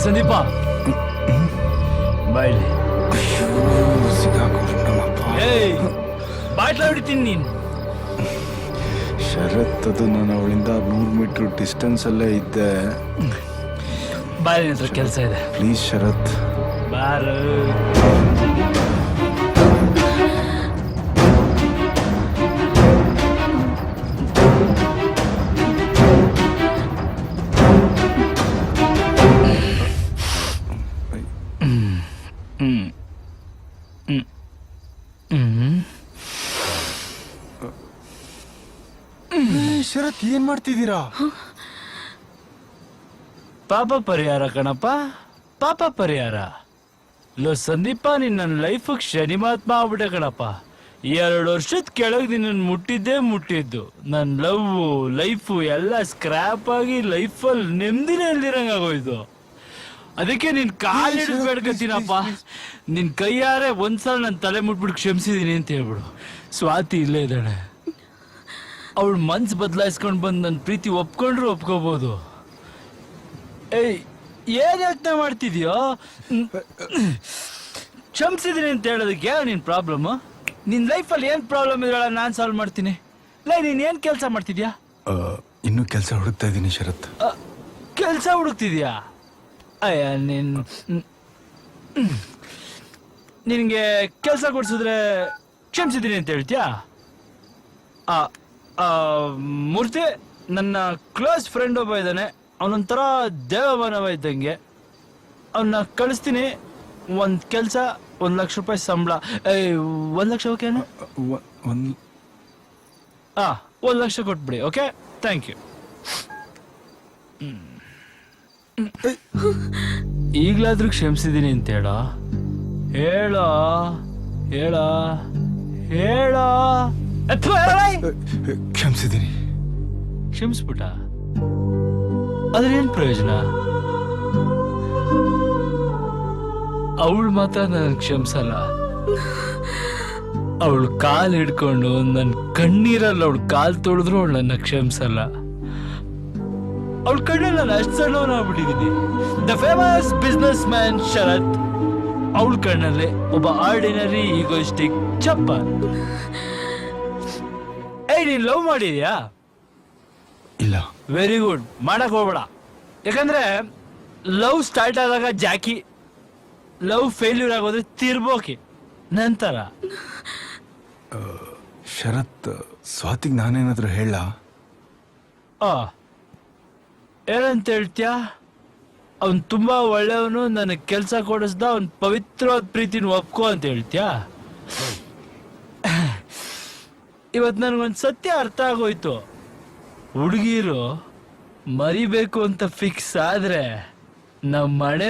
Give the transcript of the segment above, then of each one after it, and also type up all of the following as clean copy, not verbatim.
ಸಂದೀಪ ಬಾಯ್ಲಿ. ಏಯ್ ಬಾಟ್ಲ ಹೊಡಿತೀನಿ ನೀನ್. ಶರತ್, ಅದು ನಾನು ಅವಳಿಂದ 100 ಮೀಟರ್ ಡಿಸ್ಟೆನ್ಸ್ ಅಲ್ಲೇ ಇದ್ದೆ. ಬಾಯ್ ಹತ್ರ ಕೆಲಸ ಇದೆ. ಪ್ಲೀಸ್ ಶರತ್. ಬಾರು. ಶರತ್, ಏನ್ ಮಾಡ್ತಿದ್ದೀರಾ? ಪಾಪ ಪರಿಹಾರ ಕಣಪ್ಪ, ಪಾಪ ಪರಿಹಾರ. ಲೋ ಸಂದೀಪ, ನೀನ್ ನನ್ನ ಲೈಫ್ ಶನಿ ಮಹಾತ್ಮ ಆಗ್ಬಿಟ್ಟೆ ಕಣಪ್ಪ. 2 ವರ್ಷದ ಕೆಳಗೆ ನಿನ್ನ ಮುಟ್ಟಿದ್ದು. ನನ್ನ ಲೈಫು ಎಲ್ಲ ಸ್ಕ್ರಾಪ್ ಆಗಿ ಲೈಫಲ್ಲಿ ನೆಮ್ಮದಿನೇ ಇಲ್ದಿರಂಗಾಗೋಯ್ತು. ಅದಕ್ಕೆ ನಿನ್ ಕಾಲಿಡಿದ್ ಬೇಡ್ಕತ್ತೀನಪ್ಪ. ನಿನ್ ಕೈಯಾರೆ ಒಂದ್ಸಲ ನನ್ನ ತಲೆ ಮುಟ್ಬಿಟ್ಟು ಕ್ಷಮಿಸಿದೀನಿ ಅಂತ ಹೇಳ್ಬಿಡು. ಸ್ವಾತಿ ಇಲ್ಲೇ ಇದ್ದಾಳೆ. ಅವಳು ಮನ್ಸು ಬದಲಾಯಿಸ್ಕೊಂಡು ಬಂದು ನನ್ನ ಪ್ರೀತಿ ಒಪ್ಕೊಂಡ್ರು ಒಪ್ಕೋಬಹುದು. ಏಯ್, ಏನ್ ಯೋಚನೆ ಮಾಡ್ತಿದ್ಯೋ? ಕ್ಷಮಿಸಿದೀನಿ ಅಂತ ಹೇಳೋದಕ್ಕೆ ನಿನ್ ಪ್ರಾಬ್ಲಮ್. ನಿನ್ ಲೈಫಲ್ಲಿ ಏನ್ ಪ್ರಾಬ್ಲಮ್ ಇದ್ರಲ್ಲ, ನಾನ್ ಸಾಲ್ವ್ ಮಾಡ್ತೀನಿ. ನೀನ್ ಏನ್ ಕೆಲಸ ಮಾಡ್ತಿದ್ಯಾ? ಇನ್ನೂ ಕೆಲಸ ಹುಡುಕ್ತಾ ಇದ್ದೀನಿ ಶರತ್. ಕೆಲಸ ಹುಡುಕ್ತಿದ್ಯಾ? ಅಯ್ಯ, ನಿನ್ಗೆ ಕೆಲಸ ಕೊಡ್ಸಿದ್ರೆ ಕ್ಷಮಿಸಿದೀನಿ ಅಂತ ಹೇಳ್ತೀಯಾ? ಮೂರ್ತಿ, ನನ್ನ ಕ್ಲೋಸ್ ಫ್ರೆಂಡ್ ಒಬ್ಬ ಇದ್ದಾನೆ. ಅವನೊಂಥರ ದೇವಮಾನವ ಇದ್ದಂಗೆ. ಅವನ್ನ ಕಳಿಸ್ತೀನಿ. ಒಂದು ಕೆಲಸ, 1 ಲಕ್ಷ ರೂಪಾಯಿ ಸಂಬಳ. 1 ಲಕ್ಷ ಓಕೆನಾ? 1 ಲಕ್ಷ ಕೊಟ್ಬಿಡಿ. Okay, thank you. ಈಗಲಾದ್ರೂ ಕ್ಷಮಿಸಿದೀನಿ ಅಂತ ಹೇಳೋ. ಕ್ಷಮಿಸಿದ್ದೀನಿ. ಕ್ಷಮಿಸ್ಬಿಟ್ಟ? ಅದ್ರೇನ್ ಪ್ರಯೋಜನ? ಅವಳು ಮಾತ್ರ ನನ್ನ ಕ್ಷಮಿಸಲ್ಲ. ಅವಳು ಕಾಲ್ ಹಿಡ್ಕೊಂಡು ನನ್ನ ಕಣ್ಣೀರಲ್ಲಿ ಅವಳು ಕಾಲ್ ತೊಳೆದ್ರು ಅವಳು ನನ್ನ ಕ್ಷಮಿಸಲ್ಲ. ಅವಳ ಕಣ್ಣಲ್ಲಿ ನಾನು ಅಷ್ಟು ಸಣ್ಣವನಾಗ್ಬಿಟ್ಟಿದ್ದೀನಿ. ದ ಫೇಮಸ್ ಬಿಸ್ನೆಸ್ ಮ್ಯಾನ್ ಶರತ್. ಅವಳ ಕಣ್ಣಲ್ಲಿ ಒಬ್ಬ ಆರ್ಡಿನರಿ ಈಗೋಯಿಸ್ಟಿಕ್ ಚಪ್ಪ. ನೀನ್ ಲವ್ ಮಾಡಿದ್ಯಾ? ಇಲ್ಲ. Very good. ಮಾಡಕ್ ಹೋಗ್ಬೇಡ. ಯಾಕಂದ್ರೆ ಲವ್ ಸ್ಟಾರ್ಟ್ ಆದಾಗ ಜಾಕಿ, ಲವ್ ಫೇಲ್ಯೂರ್ ಆಗೋದ್ರೆ ತಿರ್ಬೋಕಿ. ನಂತರ ಶರತ್, ಸ್ವಾತಿಗ್ ನಾನೇನಾದ್ರೂ ಹೇಳ? ಏನಂತ ಹೇಳ್ತೀಯ? ಅವನ್ ತುಂಬಾ ಒಳ್ಳೆಯವನು, ನನಗೆ ಕೆಲಸ ಕೊಡಿಸ್ದ, ಅವನ್ ಪವಿತ್ರವಾದ ಪ್ರೀತಿನ ಒಪ್ಕೋ ಅಂತ ಹೇಳ್ತೀಯ? ಇವತ್ತು ನನಗೊಂದು ಸತ್ಯ ಅರ್ಥ ಆಗೋಯ್ತು. ಹುಡುಗಿರು ಮರಿಬೇಕು ಅಂತ ಫಿಕ್ಸ್ ಆದ್ರೆ ನಮ್ಮ ಮನೆ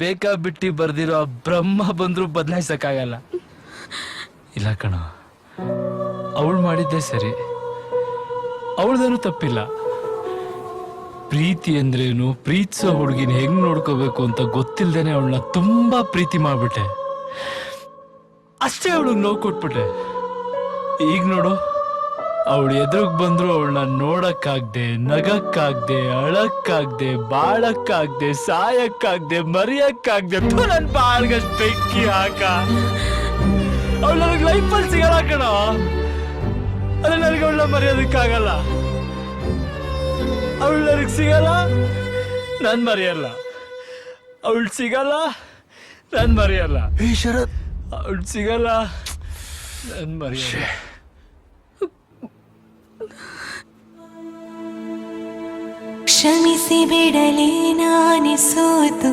ಬೇಕಾಬಿಟ್ಟಿ ಬರ್ದಿರೋ ಬ್ರಹ್ಮ ಬಂದ್ರು ಬದಲಾಯಿಸಕ್ಕಾಗಲ್ಲ. ಇಲ್ಲ ಕಣ, ಅವಳು ಮಾಡಿದ್ದೆ ಸರಿ. ಅವಳದೇನು ತಪ್ಪಿಲ್ಲ. ಪ್ರೀತಿ ಅಂದ್ರೇನು, ಪ್ರೀತಿಸೋ ಹುಡುಗಿನ ಹೆಂಗ್ ನೋಡ್ಕೋಬೇಕು ಅಂತ ಗೊತ್ತಿಲ್ದೇನೆ ಅವಳನ್ನ ತುಂಬಾ ಪ್ರೀತಿ ಮಾಡ್ಬಿಟ್ಟೆ. ಅಷ್ಟೇ ಅವಳಿಗೆ ನೋವು ಕೊಟ್ಬಿಟ್ಟೆ. ಈಗ ನೋಡು, ಅವಳು ಎದುರುಗ್ ಬಂದ್ರು ಅವಳನ್ನ ನೋಡಕ್ಕಾಗ್ದೆ, ನಗಕ್ಕಾಗ್ದೆ, ಅಳಕ್ಕಾಗ್ದೆ, ಬಾಳಕ್ಕಾಗ್ದೆ, ಸಾಯಕ್ಕಾಗ್ದೆ, ಮರಿಯಕ್ಕಾಗ್ದೆ. ನನ್ ಬಾಳ್ಗಷ್ಟು ಬೆಂಕಿ ಹಾಕ. ಅವಳು ನನಗೆ ಲೈಫಲ್ಲಿ ಸಿಗಲ್ಲ ಕಣ. ಅದೇ ನನಗೆ ಅವಳನ್ನ ಮರೆಯೋದಕ್ಕಾಗಲ್ಲ. ಅವಳು ನನಗೆ ಸಿಗಲ್ಲ, ನಾನ್ ಮರೆಯಲ್ಲ. ಅವಳು ಸಿಗಲ್ಲ, ನಾನ್ ಮರೆಯಲ್ಲ. ಶರತ್, ಅವಳು ಸಿಗಲ್ಲ, ನಾನ್ ಮರೆಯಲ್ಲ. ಕ್ಷಮಿಸಿ ಬಿಡಲೇ ನಾನೇ ಸೋತು,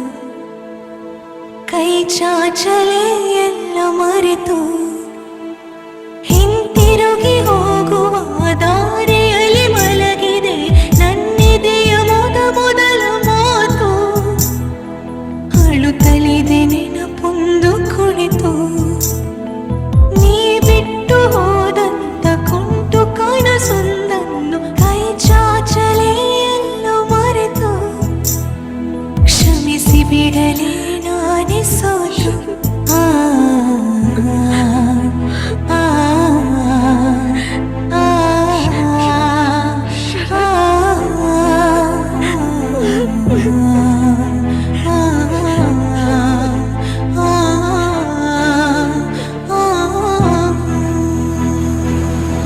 ಕೈ ಚಾಚಲೇ ಎಲ್ಲ ಮರೆತು.